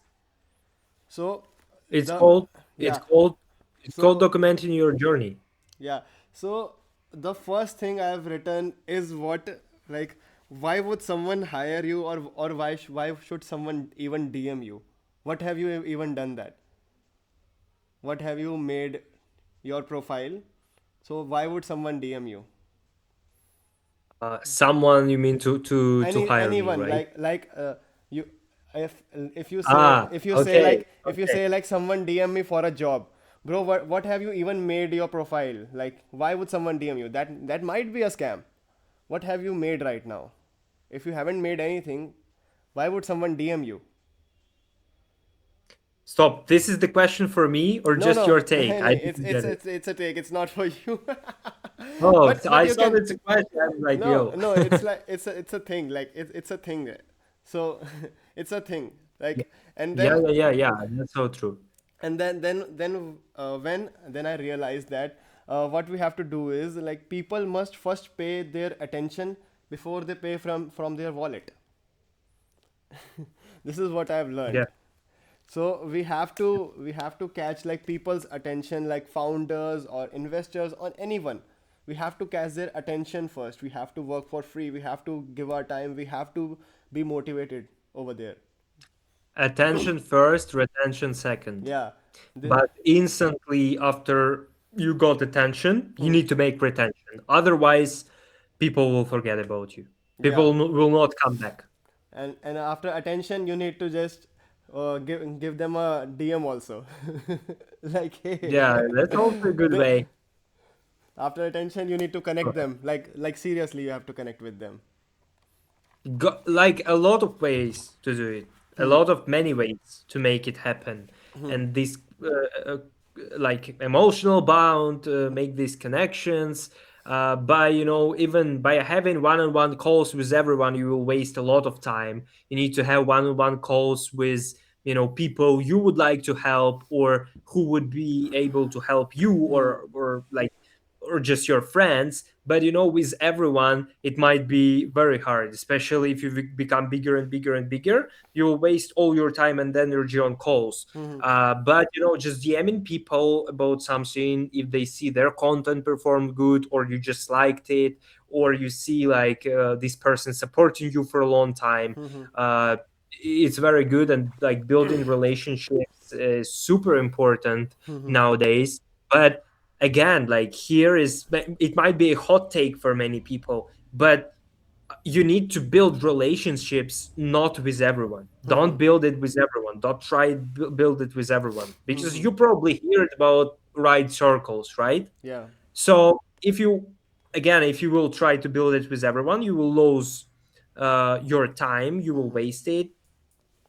So It's the called it's yeah. called it's called So documenting your journey. yeah. So the first thing I have written is what, like, why would someone hire you, or why should someone even DM you? What have you even done that? What have you made your profile? So why would someone DM you? Someone you mean to hire me, Anyone, right? you, if you say, Ah, okay, if you okay. say like someone DM me for a job, bro, what have you even made your profile? Like why would someone DM you? That might be a scam. What have you made right now? If you haven't made anything, why would someone DM you? Stop. This is the question for me or No, just your no, take? I it's didn't it's get it. it's it's a take. It's not for you. Oh, but I you saw can. it's a question. I'm like, No, yo. no, it's like it's a thing. Like it's a thing. So it's a thing. Yeah, Like and yeah, then yeah, yeah, yeah. That's so true. when then I realized that what we have to do is like people must first pay their attention before they pay from their wallet. This is what I've Yeah. learned. So we have to catch like people's attention, like founders or investors or anyone. We have to catch their attention first. We have to work for free. We have to give our time. We have to be motivated over there. Attention first, retention second. Yeah. The, But instantly after you got attention, you need to make retention. Otherwise, people will forget about you. yeah. People will not come back. And after attention, you need to just give them a DM also. Like hey, Yeah, that's also a good they, way. after attention, you need to connect them. Like seriously, you have to connect with them. Like a lot of ways to do it, a lot of many ways to make it happen, and this like emotional bound, make these connections. By even by having one-on-one calls with everyone, you will waste a lot of time. You need to have one-on-one calls with people you would like to help or who would be able to help you, or like or just your friends. But with everyone it might be very hard, especially if you become bigger and bigger and bigger. You will waste all your time and energy on calls. But just DMing people about something, if they see their content performed good, or you just liked it, or you see like this person supporting you for a long time, uh, it's very good. And like building relationships is super important nowadays. But again, like here is, it might be a hot take for many people, but you need to build relationships not with everyone. Don't build it with everyone. Don't try build it with everyone, because you probably heard about right circles, right? Yeah. So if you, again, if you will try to build it with everyone, you will lose your time, you will waste it,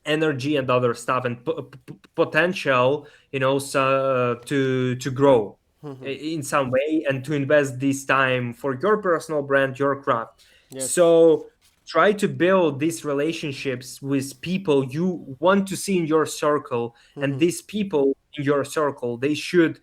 energy and other stuff, and potential, so to grow in some way, and to invest this time for your personal brand, your craft. Yes. So try to build these relationships with people you want to see in your circle, and these people in your circle, they should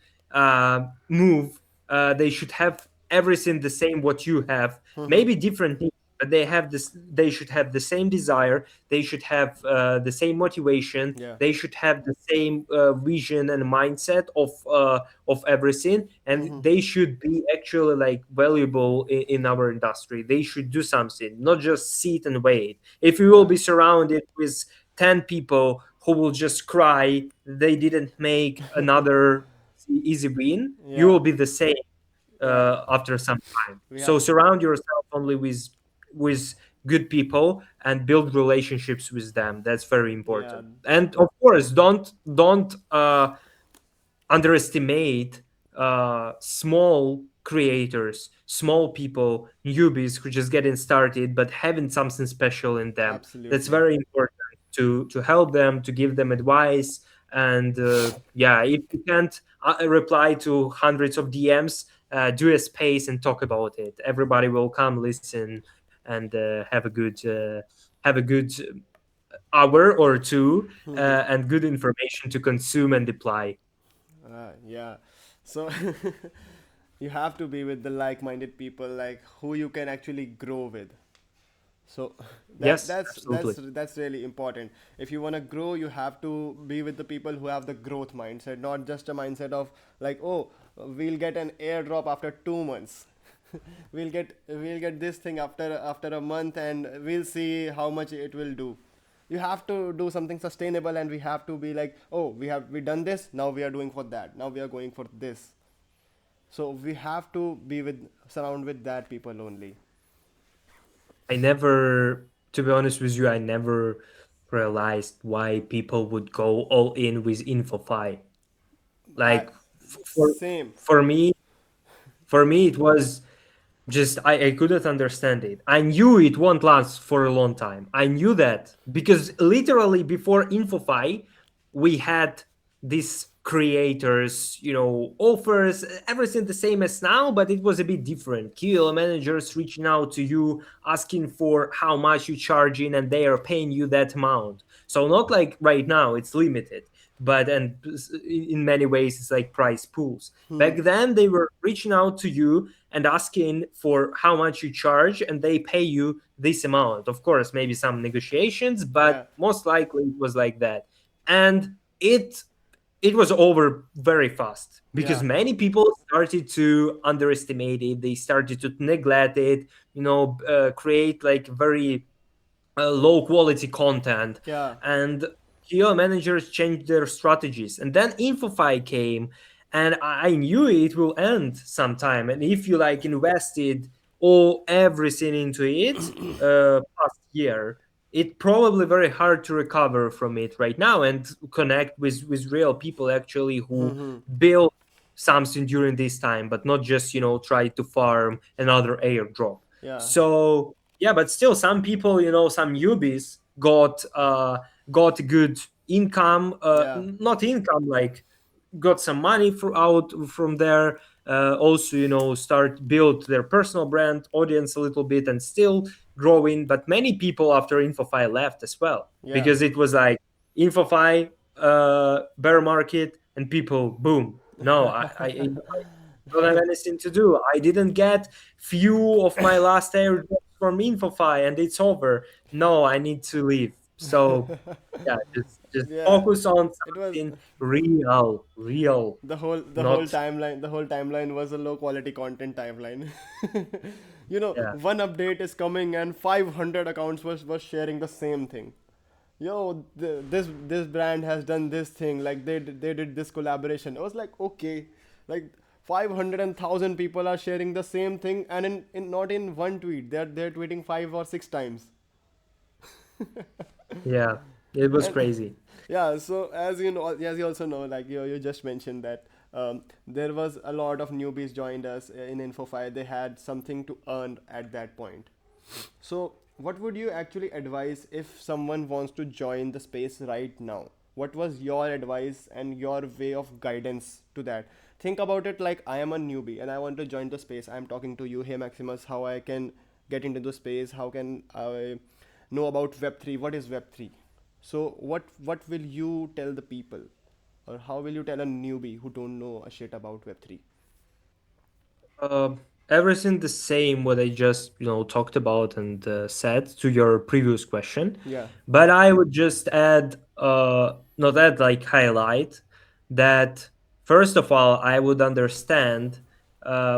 move, they should have everything the same what you have, maybe different things, but they should have the same desire, they should have the same motivation, Yeah. they should have the same vision and mindset of everything, and they should be actually like valuable in our industry. They should do something, not just sit and wait. If you will Yeah. be surrounded with 10 people who will just cry they didn't make another easy win, you Yeah. will be the same Yeah. after some time. We So have. surround yourself only with good people and build relationships with them. That's very Yeah. important. And of course, don't underestimate small creators, small people, newbies who just getting started but having something special in them. That's Absolutely. very important to help them, to give them advice. And yeah, if you can't reply to hundreds of DMs, do a space and talk about it. Everybody will come, listen, and have a good hour or two and good information to consume and apply. Yeah. So you have to be with the like-minded people, like who you can actually grow with. So that Yes, that's that's absolutely. that's really important. If you want to grow, you have to be with the people who have the growth mindset, not just a mindset of like, oh, we'll get an airdrop after 2 months. We'll get this thing after a month, and we'll see how much it will do. You have to do something sustainable, and we have to be like, oh, we done this, now we are doing for that, now we are going for this. So we have to be with surround with that people only. I never, to be honest with you, I never realized why people would go all in with InfoFi. I Like for Same. for me, for me it was just I couldn't understand it. I knew it won't last for a long time. I knew that because literally before InfoFi, we had these creators, offers, everything the same as now, but it was a bit different. QL managers reaching out to you, asking for how much you charging, and they are paying you that amount. So not like right now, it's limited, but and in many ways it's like price pools. Back then they were reaching out to you and asking for how much you charge and they pay you this amount. Of course maybe some negotiations, Yeah. but most likely it was like that. And it was over very fast because Yeah. many people started to underestimate it, they started to neglect it, create like very low quality content, Yeah. and QA managers changed their strategies. And then InfoFi came, and I knew it will end sometime. And if you like invested all everything into it past year, it probably very hard to recover from it right now and connect with real people actually who build something during this time, but not just try to farm another airdrop. Yeah. So yeah, but still some people, some newbies got good income, Yeah. not income, like got some money out from there, also start build their personal brand audience a little bit and still growing. But many people after InfoFi left as well Yeah. because it was like InfoFi bear market and people boom, no, I don't have anything to do. I didn't get few of my last airdrops from InfoFi and it's over. No, I need to leave. So yeah, just Yeah. focus on It was something real, the whole not timeline. The whole timeline was a low quality content timeline. yeah. One update is coming and 500 accounts was sharing the same thing. Yo, this brand has done this thing. Like they did this collaboration. I was like, okay, like 500,000 people are sharing the same thing, and in not in one tweet. They're tweeting 5 or 6 times. Yeah, it was And crazy. yeah, so as you also know, like you just mentioned that there was a lot of newbies joined us in InfoFi. They had something to earn at that point. So, what would you actually advise if someone wants to join the space right now? What was your advice and your way of guidance to that? Think about it like I am a newbie and I want to join the space. I'm talking to you, hey Maximus, how I can get into the space, how can I know about Web3, what is Web3? So, what will you tell the people? Or how will you tell a newbie who don't know a shit about Web3? Um everything the same what I just talked about and said to your previous question, Yeah. but I would just add, not add, like highlight that first of all I would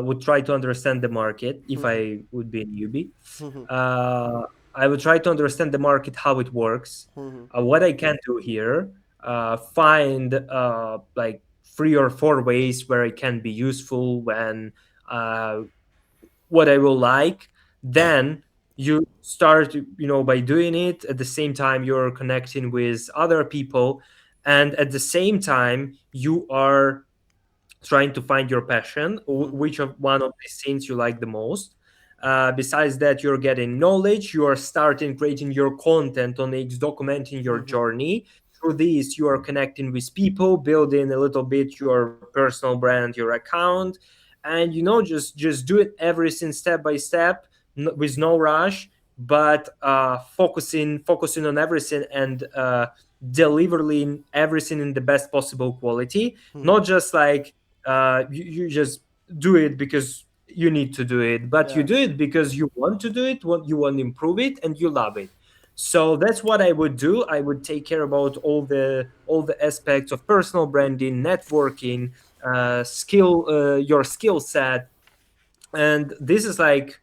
would try to understand the market if I would be a newbie. Uh, I would try to understand the market, how it works, what I can do here, find like 3 or 4 ways where I can be useful when uh, what I will like. Then you start, by doing it. At the same time, you're connecting with other people, and at the same time, you are trying to find your passion, which of one of these things you like the most. Besides that, you're getting knowledge. You are starting creating your content on X, documenting your journey. Through this, you are connecting with people, building a little bit your personal brand, your account, and just do it everything step by step, with no rush, but focusing on everything, and delivering everything in the best possible quality, not just like you just do it because you need to do it, but you Yeah. do it because you want to do it, you want to improve it, and you love it. So that's what I would do. I would take care about all the aspects of personal branding, networking, your skill set, and this is like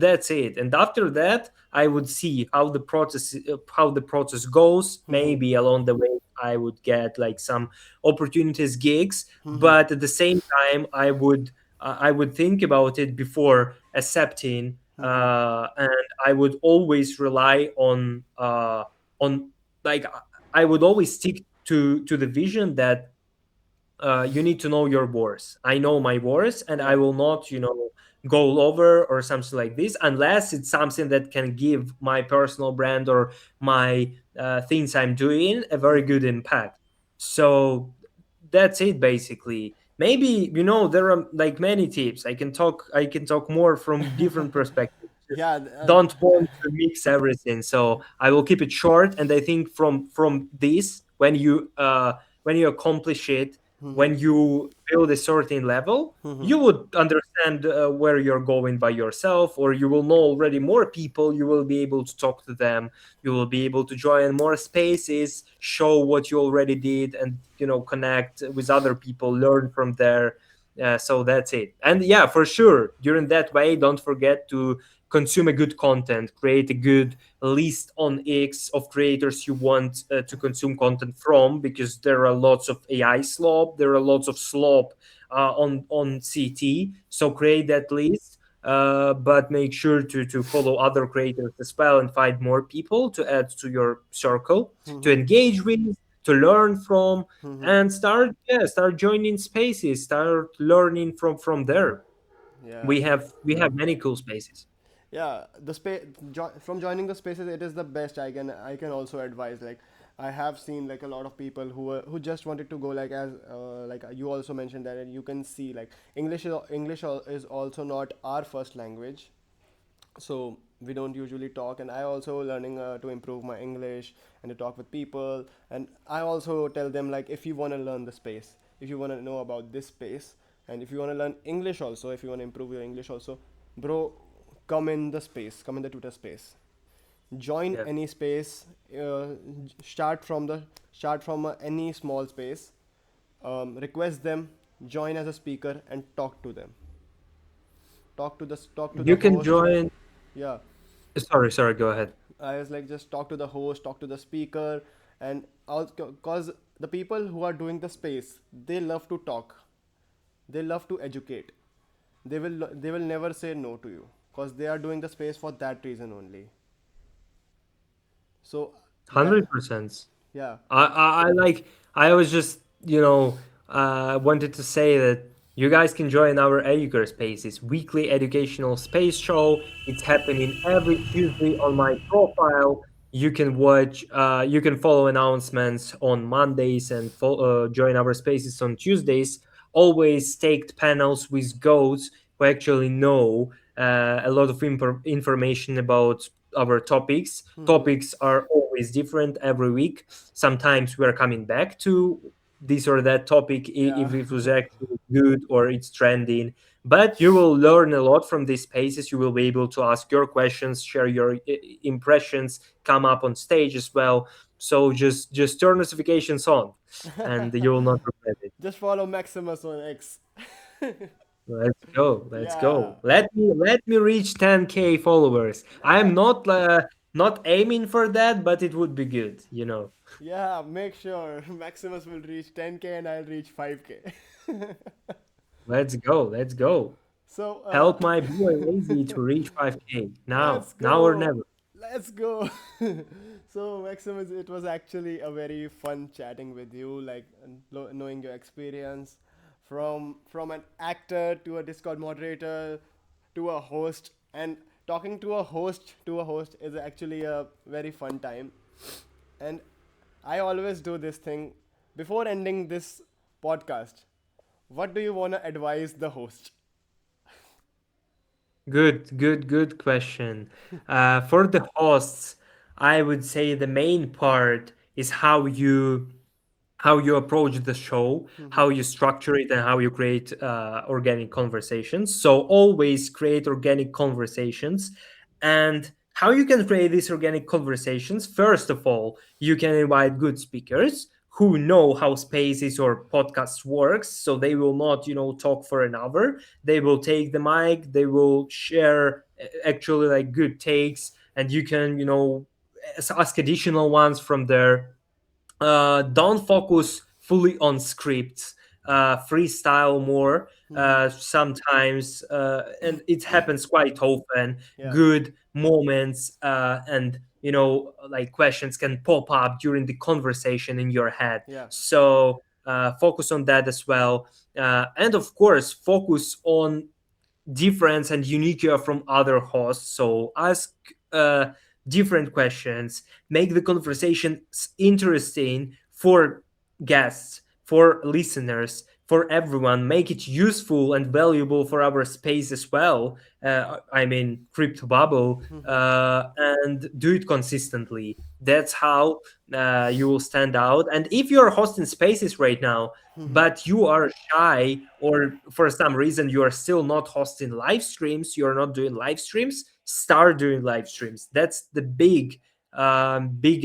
that's it. And after that, I would see how the process goes. Maybe along the way I would get like some opportunities, gigs, but at the same time I would think about it before accepting, and I would always rely on like I would always stick to the vision that you need to know your worth. I know my worth, and I Yeah. will not, go lower or something like this, unless it's something that can give my personal brand or my things I'm doing a very good impact. So that's it, basically. Maybe there are like many tips. I can talk more from different perspectives. Just Yeah. don't want to mix everything, so I will keep it short. And I think from this, when you accomplish it, when you build a certain level, you would understand where you're going by yourself, or you will know already more people. You will be able to talk to them. You will be able to join more spaces, show what you already did, and connect with other people, learn from there. So that's it. And yeah, for sure, during that way, don't forget to consume a good content, create a good list on X of creators you want to consume content from, because there are lots of AI slop, there are lots of slop on CT. So create that list, but make sure to follow other creators as well, and find more people to add to your circle, to engage with, to learn from, and start joining spaces, start learning from there. Yeah. We have many cool spaces. Yeah, the space from joining the spaces, it is the best. I can also advise, like, I have seen like a lot of people who just wanted to go, like, as like you also mentioned that, and you can see like English is also not our first language, so we don't usually talk. And I also learning to improve my English and to talk with people. And I also tell them, like, if you want to learn the space, if you want to know about this space, and if you want to learn English also, if you want to improve your English also, bro, come in the Twitter space, join Yeah. any space. uh, start from any small space, request them, join as a speaker, and talk to them, talk to the You can host. join. Yeah. Sorry, go ahead. I was like, just talk to the host, talk to the speaker, and because the people who are doing the space, they love to talk, they love to educate. They will never say no to you, because they are doing the space for that reason only. So that. 100%. Yeah. I like. I was just wanted to say that you guys can join our Educar Spaces weekly educational space show. It's happening every Tuesday on my profile. You can watch. You can follow announcements on Mondays, and join our spaces on Tuesdays. Always staked panels with goats who actually know a lot of information about our topics. Topics are always different every week. Sometimes we're coming back to this or that topic Yeah. if it was actually good or it's trending. But you will learn a lot from these spaces. You will be able to ask your questions, share your impressions, come up on stage as well. So just turn notifications on, and you will not regret it. Just follow Maximus on X. Let's go. Let's Yeah. go. Let me reach 10K followers. I'm not aiming for that, but it would be good, you know. Yeah, make sure Maximus will reach 10K and I'll reach 5K. Let's go. Let's go. So, Help my boy Lazy to reach 5K. let's Now or go. never. Let's go. So, Maximus, it was actually a very fun chatting with you, like knowing your experience from an actor to a Discord moderator to a host, and talking to a host is actually a very fun time. And I always do this thing before ending this podcast. What do you want to advise the host? Good question. For the hosts, I would say the main part is how you approach the show, how you structure it, and how you create organic conversations. So always create organic conversations. And how you can create these organic conversations, first of all, you can invite good speakers who know how spaces or podcasts works, so they will not talk for an hour. They will take the mic, they will share actually like good takes, and you can ask additional ones from there. Don't focus fully on scripts. Freestyle more sometimes, and it happens quite often. Yeah, Good moments and like questions can pop up during the conversation in your head. yeah, So focus on that as well, and of course focus on difference and unique from other hosts. So ask different questions, make the conversation interesting for guests, for listeners, for everyone. Make it useful and valuable for our space as well. I mean, crypto bubble, and do it consistently. That's how you will stand out. And if you're hosting spaces right now, but you are shy, or for some reason you are still not hosting live streams, you're not doing live streams, start doing live streams. That's the big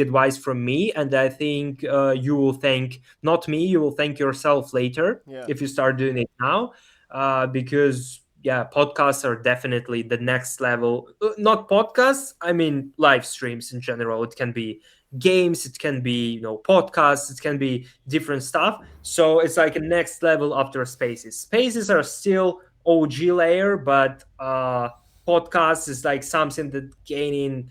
advice from me, and I think you will thank not me, you will thank yourself later yeah, if you start doing it now, because yeah, podcasts are definitely the next level. Not podcasts, I mean live streams in general. It can be games, it can be podcasts, it can be different stuff. So it's like a next level after spaces. Spaces are still OG layer, but podcasts is like something that gaining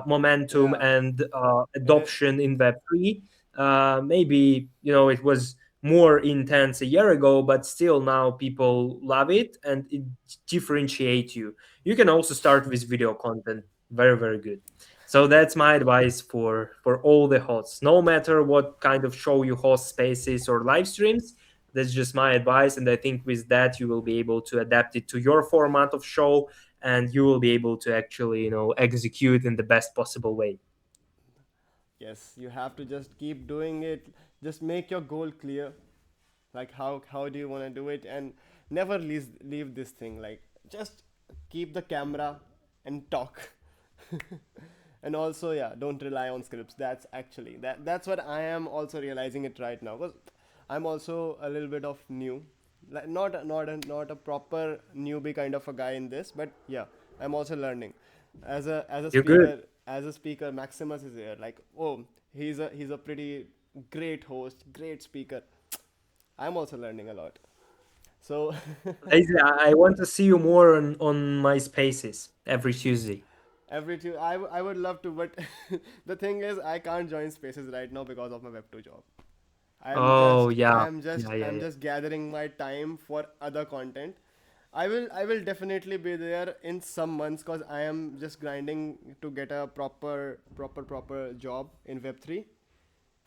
momentum yeah. and It is. adoption in Web3. Maybe it was more intense a year ago, but still now people love it, and it differentiates you. You can also start with video content. Very, very good. So that's my advice for all the hosts. No matter what kind of show you host, spaces or live streams, that's just my advice. And I think with that you will be able to adapt it to your format of show, and you will be able to actually execute in the best possible way. Yes, you have to just keep doing it. Just make your goal clear. Like how do you want to do it, and never leave this thing. Like just keep the camera and talk. And also, yeah, don't rely on scripts. That's actually that's what I am also realizing it right now, because I'm also a little bit of new, like not a proper newbie kind of a guy in this, but yeah, I'm also learning. As a You're good. speaker, Maximus is here. Like, oh, he's a pretty great host, great speaker. I'm also learning a lot. So Lazy, I want to see you more on my spaces every Tuesday. every two, I would love to, but the thing is, I can't join spaces right now because of my Web2 job. I'm Oh just yeah, I'm just yeah, yeah, I'm yeah. just gathering my time for other content. I will definitely be there in some months, because I am just grinding to get a proper job in Web3,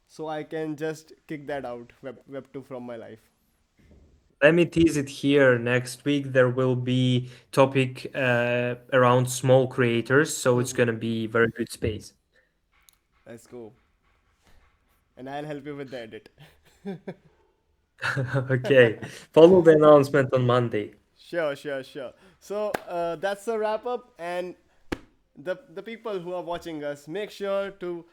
so I can just kick that out, Web2 from my life. Let me tease it here. Next week there will be topic around small creators, so it's gonna be very good space. Let's go, and I'll help you with the edit. Okay. Follow the announcement on Monday. Sure, sure, sure. So that's a wrap up, and the people who are watching us, make sure to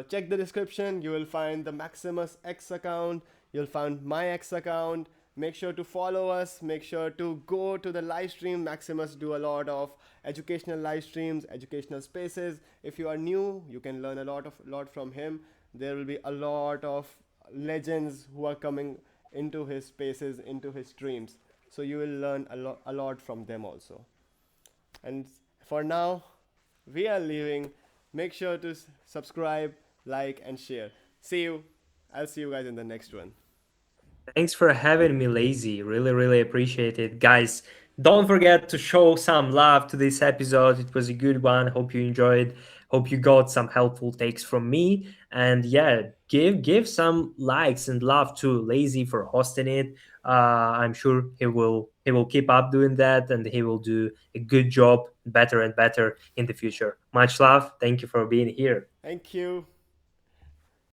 check the description. You will find the Maximus X account. You'll find my X account. Make sure to follow us. Make sure to go to the live stream. Maximus do a lot of educational live streams, educational spaces. If you are new, you can learn a lot from him. There will be a lot of legends who are coming into his spaces, into his streams. So you will learn a lot from them also. And for now, we are leaving. Make sure to subscribe, like, and share. See you. I'll see you guys in the next one. Thanks for having me, Lazy. Really, really appreciate it. Guys, don't forget to show some love to this episode. It was a good one. Hope you enjoyed. Hope you got some helpful takes from me. And yeah, give some likes and love to Lazy for hosting it. I'm sure he will keep up doing that, and he will do a good job, better and better in the future. Much love. Thank you for being here. Thank you.